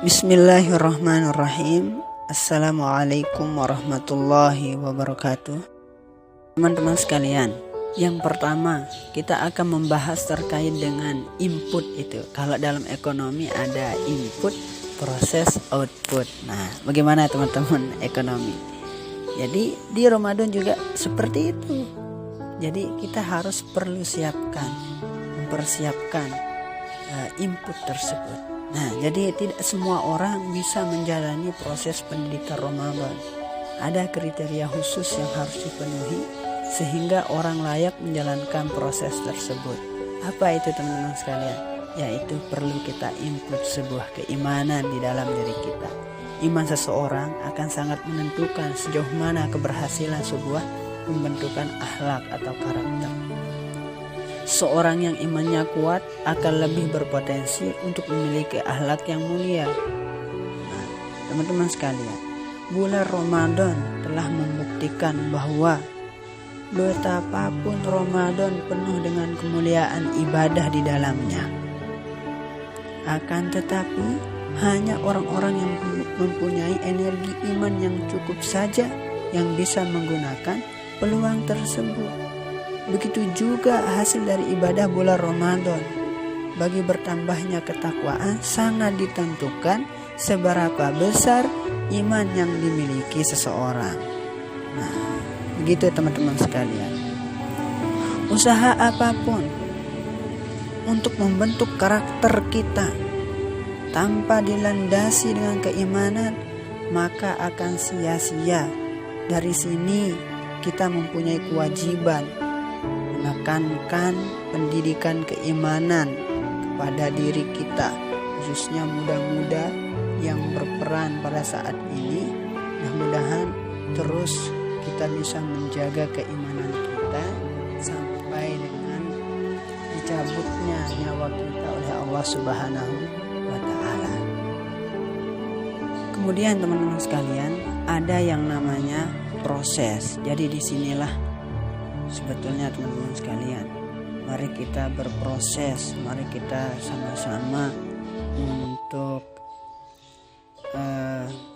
Bismillahirrahmanirrahim. Assalamualaikum warahmatullahi wabarakatuh. Teman-teman sekalian, yang pertama kita akan membahas terkait dengan input itu. Kalau dalam ekonomi ada input, proses, output. Nah, bagaimana teman-teman ekonomi? Jadi di Ramadan juga seperti itu. Jadi kita harus mempersiapkan input tersebut. Nah, jadi tidak semua orang bisa menjalani proses pendidikan Ramadan. Ada kriteria khusus yang harus dipenuhi sehingga orang layak menjalankan proses tersebut. Apa itu teman-teman sekalian? Yaitu perlu kita input sebuah keimanan di dalam diri kita. Iman seseorang akan sangat menentukan sejauh mana keberhasilan sebuah pembentukan akhlak atau karakter. Seorang yang imannya kuat akan lebih berpotensi untuk memiliki akhlak yang mulia. Nah, teman-teman sekalian, bulan Ramadan telah membuktikan bahwa betapapun Ramadan penuh dengan kemuliaan ibadah di dalamnya. Akan tetapi, hanya orang-orang yang mempunyai energi iman yang cukup saja yang bisa menggunakan peluang tersebut. Begitu juga hasil dari ibadah bulan Ramadan. Bagi bertambahnya ketakwaan sangat ditentukan seberapa besar iman yang dimiliki seseorang. Nah, begitu teman-teman sekalian. Usaha apapun untuk membentuk karakter kita tanpa dilandasi dengan keimanan, maka akan sia-sia. Dari sini kita mempunyai kewajiban menekankan pendidikan keimanan kepada diri kita, khususnya muda-muda yang berperan pada saat ini. Mudah-mudahan terus kita bisa menjaga keimanan kita sampai dengan dicabutnya nyawa kita oleh Allah Subhanahu wa Ta'ala. Kemudian teman-teman sekalian, ada yang namanya proses. Jadi disinilah sebetulnya teman-teman sekalian, mari kita berproses, mari kita sama-sama untuk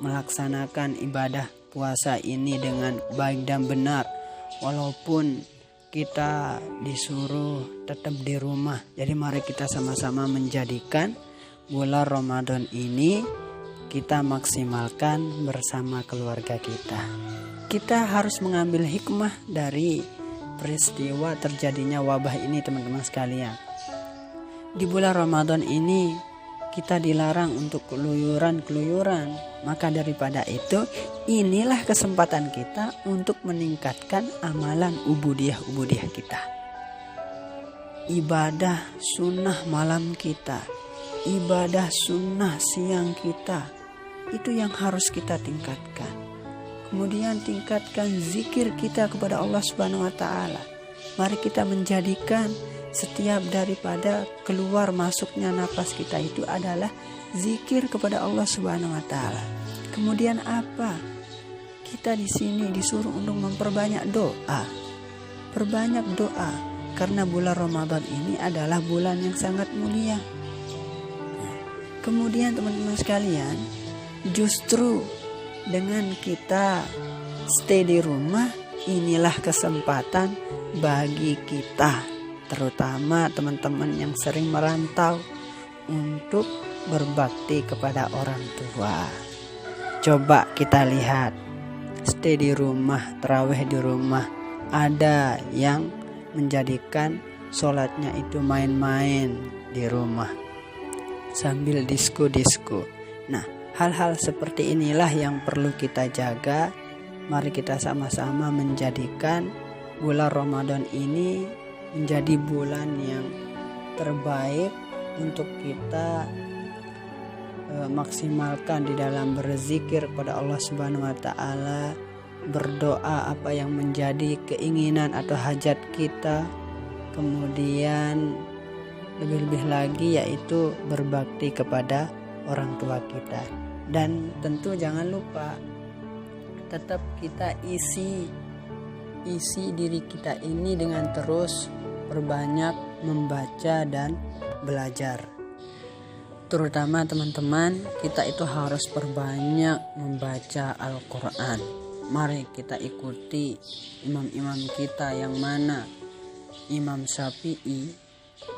melaksanakan ibadah puasa ini dengan baik dan benar. Walaupun kita disuruh tetap di rumah, jadi mari kita sama-sama menjadikan bulan Ramadan ini kita maksimalkan bersama keluarga kita. Kita harus mengambil hikmah dari peristiwa terjadinya wabah ini teman-teman sekalian. Di bulan Ramadan ini kita dilarang untuk keluyuran. Maka daripada itu, inilah kesempatan kita untuk meningkatkan amalan ubudiyah kita. Ibadah sunnah malam kita, ibadah sunnah siang kita, itu yang harus kita tingkatkan. Kemudian tingkatkan zikir kita kepada Allah Subhanahu wa Ta'ala. Mari kita menjadikan setiap daripada keluar masuknya napas kita itu adalah zikir kepada Allah Subhanahu wa Ta'ala. Kemudian apa? Kita di sini disuruh untuk memperbanyak doa. Perbanyak doa karena bulan Ramadan ini adalah bulan yang sangat mulia. Kemudian teman-teman sekalian, justru dengan kita stay di rumah, inilah kesempatan bagi kita, terutama teman-teman yang sering merantau, untuk berbakti kepada orang tua. Coba kita lihat, stay di rumah, tarawih di rumah, ada yang menjadikan sholatnya itu main-main di rumah sambil disko-disko. Nah, hal-hal seperti inilah yang perlu kita jaga. Mari kita sama-sama menjadikan bulan Ramadan ini menjadi bulan yang terbaik untuk kita maksimalkan di dalam berzikir kepada Allah Subhanahu wa Ta'ala, berdoa apa yang menjadi keinginan atau hajat kita, kemudian lebih-lebih lagi yaitu berbakti kepada orang tua kita. Dan tentu jangan lupa tetap kita isi diri kita ini dengan terus perbanyak membaca dan belajar. Terutama teman-teman, kita itu harus perbanyak membaca Al-Quran. Mari kita ikuti imam-imam kita yang mana Imam Syafi'i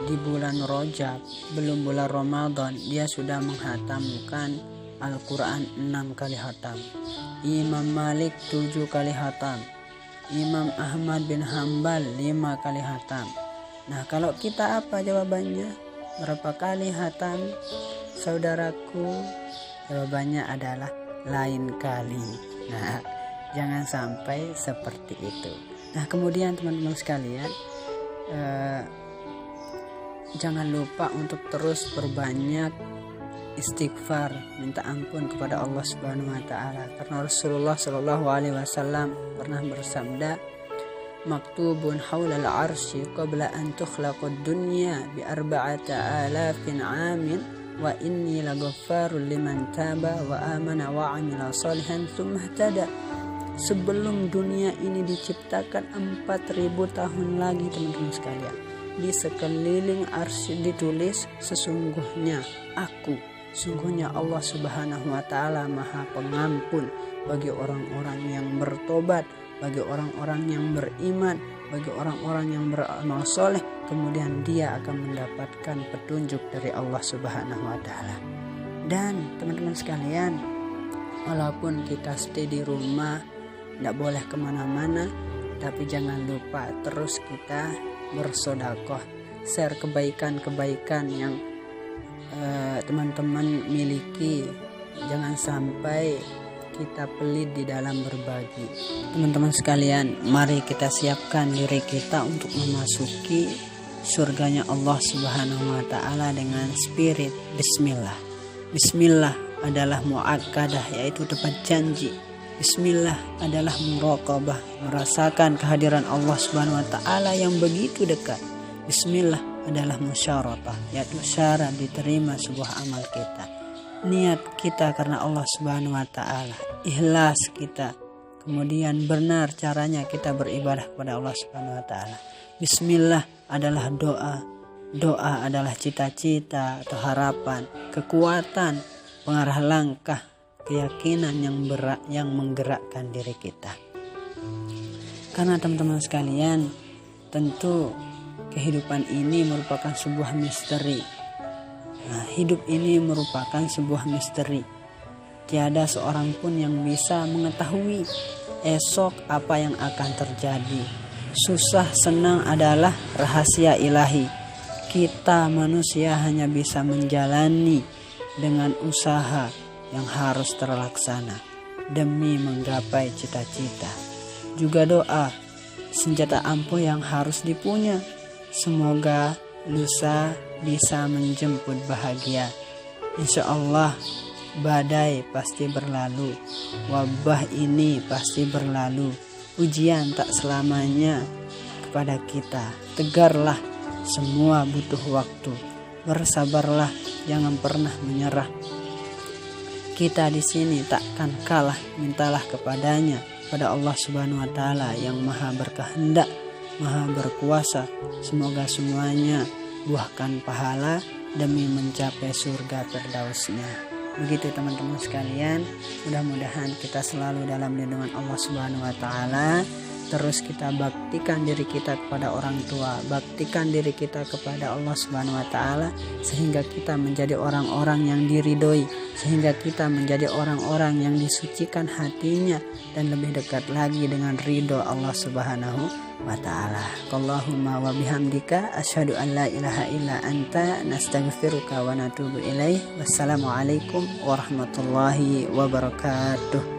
di bulan Rajab, belum bulan Ramadan, dia sudah menghatamkan Al-Quran 6 kali hatam. Imam Malik 7 kali hatam. Imam Ahmad bin Hambal 5 kali hatam. Nah, kalau kita apa jawabannya? Berapa kali hatam, saudaraku? Jawabannya adalah lain kali. Nah, jangan sampai seperti itu. Nah, kemudian teman-teman sekalian, jangan lupa untuk terus perbanyak istighfar, minta ampun kepada Allah Subhanahu wa taala. Karena Rasulullah Shallallahu alaihi wasallam pernah bersabda, maktubun haulal arsy qabla an tukhlaqad dunya bi 4,000 amin wa inni laghaffarul liman taba wa amana wa amila salihan tsumma ihtada. Sebelum dunia ini diciptakan 4.000 tahun lagi teman-teman sekalian, di sekeliling arsy ditulis, sesungguhnya Allah Subhanahu wa taala Maha Pengampun bagi orang-orang yang bertobat, bagi orang-orang yang beriman, bagi orang-orang yang beramal soleh, kemudian dia akan mendapatkan petunjuk dari Allah Subhanahu wa taala. Dan teman-teman sekalian, walaupun kita stay di rumah, tidak boleh kemana-mana, tapi jangan lupa terus kita bersedekah, share kebaikan-kebaikan yang teman-teman miliki. Jangan sampai kita pelit di dalam berbagi. Teman-teman sekalian, mari kita siapkan diri kita untuk memasuki surganya Allah Subhanahu wa taala dengan spirit bismillah. Bismillah adalah muakkadah, yaitu tepat janji. Bismillah adalah muraqabah, merasakan kehadiran Allah Subhanahu wa taala yang begitu dekat. Bismillah adalah musyaratah, yaitu syarat diterima sebuah amal kita. Niat kita karena Allah Subhanahu wa taala, ikhlas kita, kemudian benar caranya kita beribadah kepada Allah Subhanahu wa taala. Bismillah adalah doa. Doa adalah cita-cita atau harapan, kekuatan, pengarah langkah, keyakinan yang menggerakkan diri kita. Karena teman-teman sekalian, tentu kehidupan ini merupakan sebuah misteri. Nah, hidup ini merupakan sebuah misteri. Tiada seorang pun yang bisa mengetahui esok apa yang akan terjadi. Susah senang adalah rahasia ilahi. Kita manusia hanya bisa menjalani dengan usaha yang harus terlaksana demi menggapai cita-cita. Juga doa, senjata ampuh yang harus dipunya. Semoga lusa bisa menjemput bahagia. Insya Allah badai pasti berlalu, wabah ini pasti berlalu, ujian tak selamanya kepada kita. Tegarlah, semua butuh waktu. Bersabarlah, jangan pernah menyerah. Kita di sini takkan kalah, mintalah kepadanya, pada Allah Subhanahu wa taala yang Maha berkehendak, Maha berkuasa. Semoga semuanya buahkan pahala demi mencapai surga Firdausnya. Begitu teman-teman sekalian, mudah-mudahan kita selalu dalam lindungan Allah Subhanahu wa taala. Terus kita baktikan diri kita kepada orang tua, baktikan diri kita kepada Allah Subhanahu wa taala, sehingga kita menjadi orang-orang yang diridhoi, sehingga kita menjadi orang-orang yang disucikan hatinya dan lebih dekat lagi dengan ridho Allah Subhanahu wa taala. Allahumma wa bihamdika asyhadu an la ilaha illa anta nastaghfiruka wa natubu ilaih. Wassalamualaikum warahmatullahi wabarakatuh.